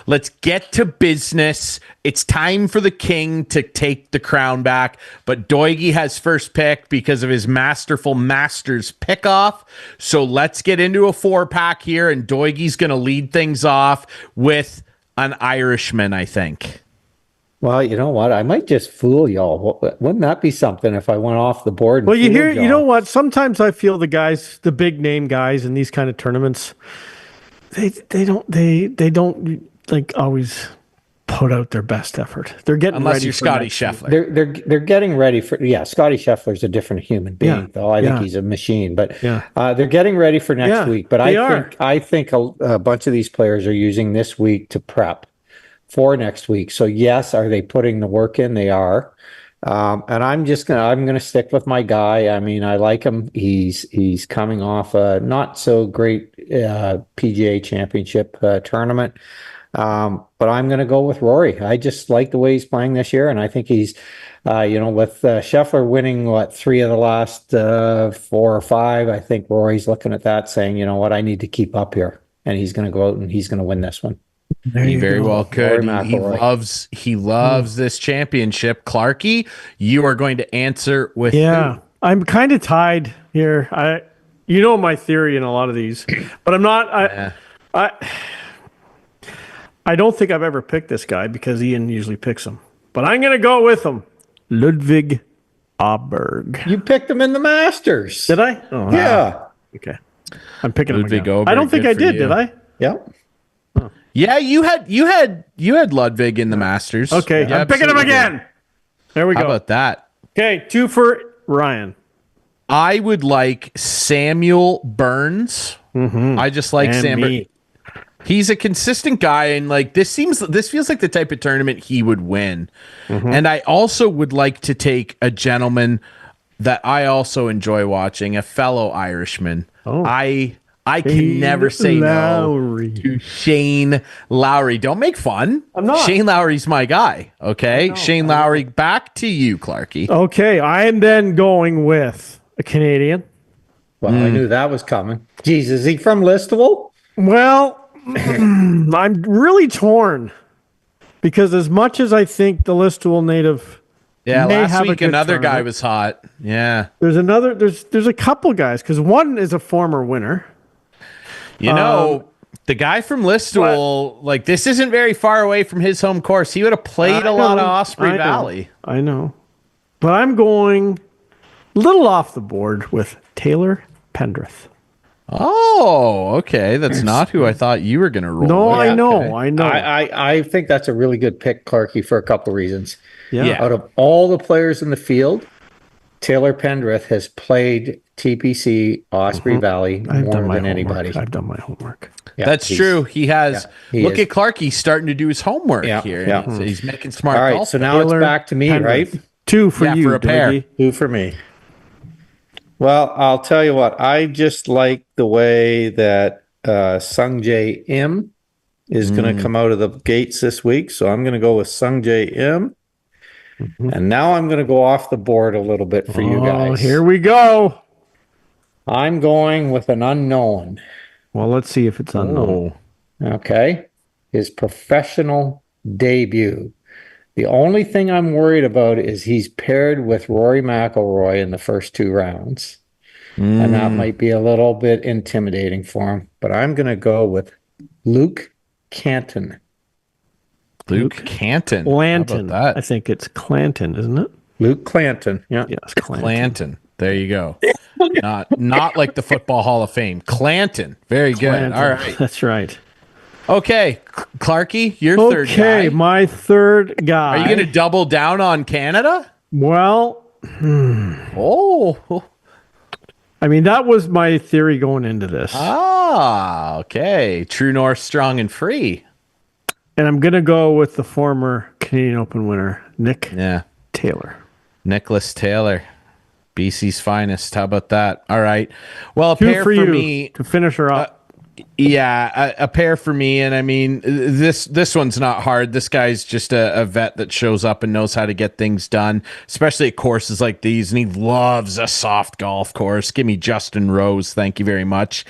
Let's get to business. It's time for the king to take the crown back. But Doigy has first pick because of his masterful Masters pickoff. So let's get into a 4-pack here, and Doigy's going to lead things off with an Irishman, I think. Well, you know what? I might just fool y'all. Wouldn't that be something if I went off the board? Well, you know what? Sometimes I feel the big name guys in these kind of tournaments, they don't like always put out their best effort. They're getting unless ready you're Scotty Scheffler. They're getting ready for Scotty Scheffler's a different human being, though. I think he's a machine, but they're getting ready for next week. But I think a bunch of these players are using this week to prep for next week. So yes, are they putting the work in? They are. And I'm gonna stick with my guy. I mean, I like him. He's coming off a not so great PGA Championship tournament. But I'm gonna go with Rory. I just like the way he's playing this year, and I think he's with Scheffler winning 3 of the last 4 or 5, I think Rory's looking at that saying, you know what, I need to keep up here, and he's gonna go out and he's gonna win this one. He very well could. He loves this championship. Clarkey, you are going to answer with who? I'm kind of tied here. My theory in a lot of these, but I'm not. I don't think I've ever picked this guy because Ian usually picks him. But I'm going to go with him. Ludwig Åberg. You picked him in the Masters. Did I? Oh, yeah. Okay. I'm picking Ludwig him again. Åberg, I don't think I did. Did I? Yeah. Yeah, you had Ludwig in the Masters. Okay, I'm picking him again. There we go. How about that? Okay, 2 for Ryan. I would like Samuel Burns. I just like Sam Burns. He's a consistent guy, and this feels like the type of tournament he would win. And I also would like to take a gentleman that I also enjoy watching, a fellow Irishman. I can never say no to Shane Lowry. Don't make fun. I'm not. Shane Lowry's my guy. Okay, Shane Lowry. Back to you, Clarkey. Okay, I am then going with a Canadian. Well, I knew that was coming. Jeez, is he from Listowel? Well, I'm really torn because as much as I think the Listowel native, last week another guy was hot. Yeah, there's a couple guys because one is a former winner. The guy from Listowel, this isn't very far away from his home course. He would have played a lot of Osprey Valley. I know. But I'm going a little off the board with Taylor Pendrith. Oh, okay. That's not who I thought you were going to roll. No, with. I know. Okay. I know. I think that's a really good pick, Clarkey, for a couple reasons. Yeah. Out of all the players in the field, Taylor Pendrith has played TPC Osprey Valley more than anybody. I've done my homework. Yeah, that's true. He has. Look at Clarkey starting to do his homework here. Yeah. So he's making smart. All right. Golf. So now it's back to me, Pendrith. right? 2 for you, for a pair. Dougie. 2 for me. Well, I'll tell you what. I just like the way that Sungjae Im is going to come out of the gates this week. So I'm going to go with Sungjae Im. And now I'm going to go off the board a little bit for you guys. Here we go. I'm going with an unknown. Well, let's see if it's unknown. Okay. His professional debut. The only thing I'm worried about is he's paired with Rory McIlroy in the first 2 rounds. And that might be a little bit intimidating for him. But I'm going to go with Luke Canton. Luke Canton. Clanton. I think it's Clanton, isn't it? Luke Clanton. Yeah. Yes, Clanton. Clanton. There you go. Not like the Football Hall of Fame. Clanton. Very good. Clanton. All right. That's right. Okay, Clarkey, your third guy. Okay, my third guy. Are you going to double down on Canada? Well, I mean, that was my theory going into this. Okay. True North, strong and free. And I'm going to go with the former Canadian Open winner, Nick Taylor. Nicholas Taylor, BC's finest. How about that? All right. Well, a 2 pair for you me to finish her up. Yeah, a pair for me. And I mean, this one's not hard. This guy's just a vet that shows up and knows how to get things done, especially at courses like these. And he loves a soft golf course. Give me Justin Rose. Thank you very much.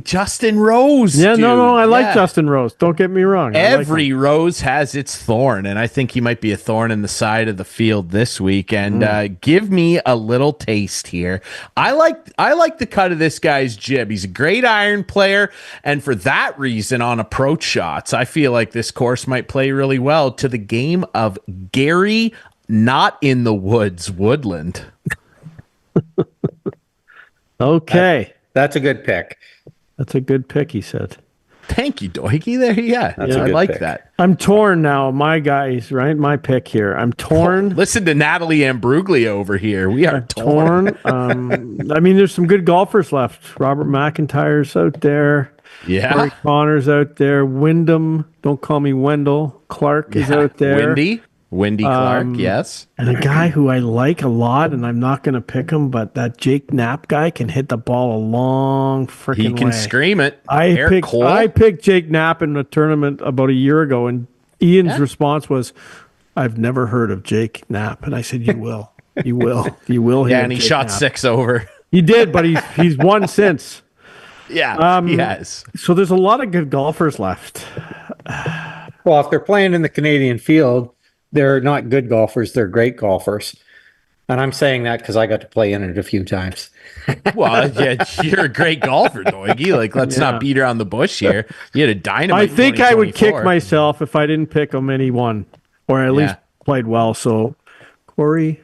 Justin Rose. Yeah, dude. no, I like Justin Rose. Don't get me wrong. Every rose has its thorn, and I think he might be a thorn in the side of the field this week. And give me a little taste here. I like the cut of this guy's jib. He's a great iron player, and for that reason, on approach shots, I feel like this course might play really well to the game of Gary Not in the Woods Woodland. Okay. That's a good pick. That's a good pick, he said. Thank you, Doigy. There, I like pick. that. I'm torn now. My guys, right? My pick here. I'm torn. Listen to Natalie Ambruglia over here. We are torn. I mean, there's some good golfers left. Robert McIntyre's out there. Yeah. Corey Connor's out there. Wyndham. Don't call me Wendell. Clark is out there. Wendy Clark, yes. And a guy who I like a lot, and I'm not going to pick him, but that Jake Knapp guy can hit the ball a long freaking way. He can scream it. I picked Jake Knapp in a tournament about a year ago, and Ian's response was, "I've never heard of Jake Knapp." And I said, "You will. You will. You will." Yeah, and he shot Knapp. 6 over. He did, but he's won since. Yeah, he has. So there's a lot of good golfers left. Well, if they're playing in the Canadian field, they're not good golfers. They're great golfers. And I'm saying that because I got to play in it a few times. Well, yeah, you're a great golfer, Doigy. Like, let's not beat around the bush here. You had a dynamite. I think I would kick myself if I didn't pick him and he won, or at least played well. So, Corey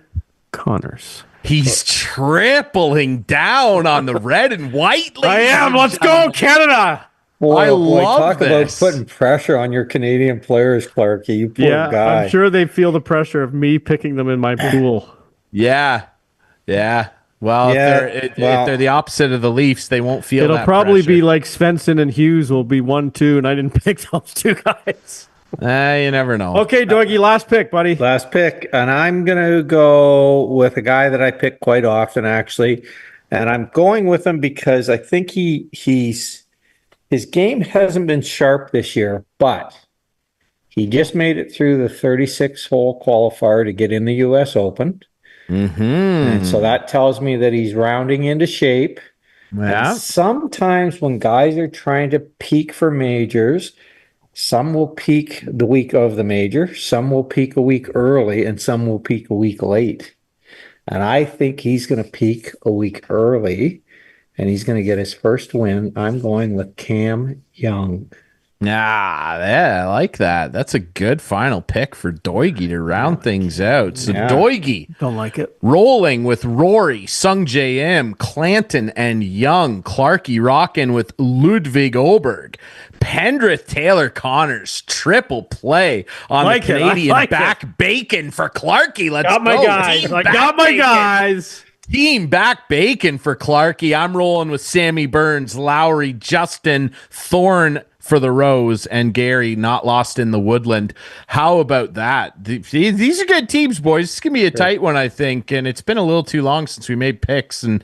Connors. He's tripling down on the red and white. I am. Let's go, Canada. Boy, love talk about putting pressure on your Canadian players, Clarkey. You poor guy. I'm sure they feel the pressure of me picking them in my pool. Yeah. Well, if they're the opposite of the Leafs, they won't feel. It'll probably be like Svensson and Hughes will be 1-2, and I didn't pick those two guys. You never know. Okay, Dougie, last pick, buddy. Last pick, and I'm gonna go with a guy that I pick quite often, actually, and I'm going with him because I think his game hasn't been sharp this year, but he just made it through the 36-hole qualifier to get in the U.S. Open. Mm-hmm. And so that tells me that he's rounding into shape. Yeah. And sometimes when guys are trying to peak for majors, some will peak the week of the major, some will peak a week early, and some will peak a week late. And I think he's going to peak a week early. And he's going to get his first win. I'm going with Cam Young. Yeah, I like that. That's a good final pick for Doigy to round things out. So Doigy. Don't like it. Rolling with Rory, Sung J M, Clanton, and Young. Clarkey rocking with Ludwig Oberg. Pendrith, Taylor Connors, triple play on the Canadian back bacon for Clarkey. Let's go. I got my guys. Team back bacon for Clarkey. I'm rolling with Sammy Burns, Lowry, Justin, Thorne for the Rose, and Gary not lost in the Woodland. How about that? These are good teams, boys. It's going to be a tight one, I think, and it's been a little too long since we made picks, and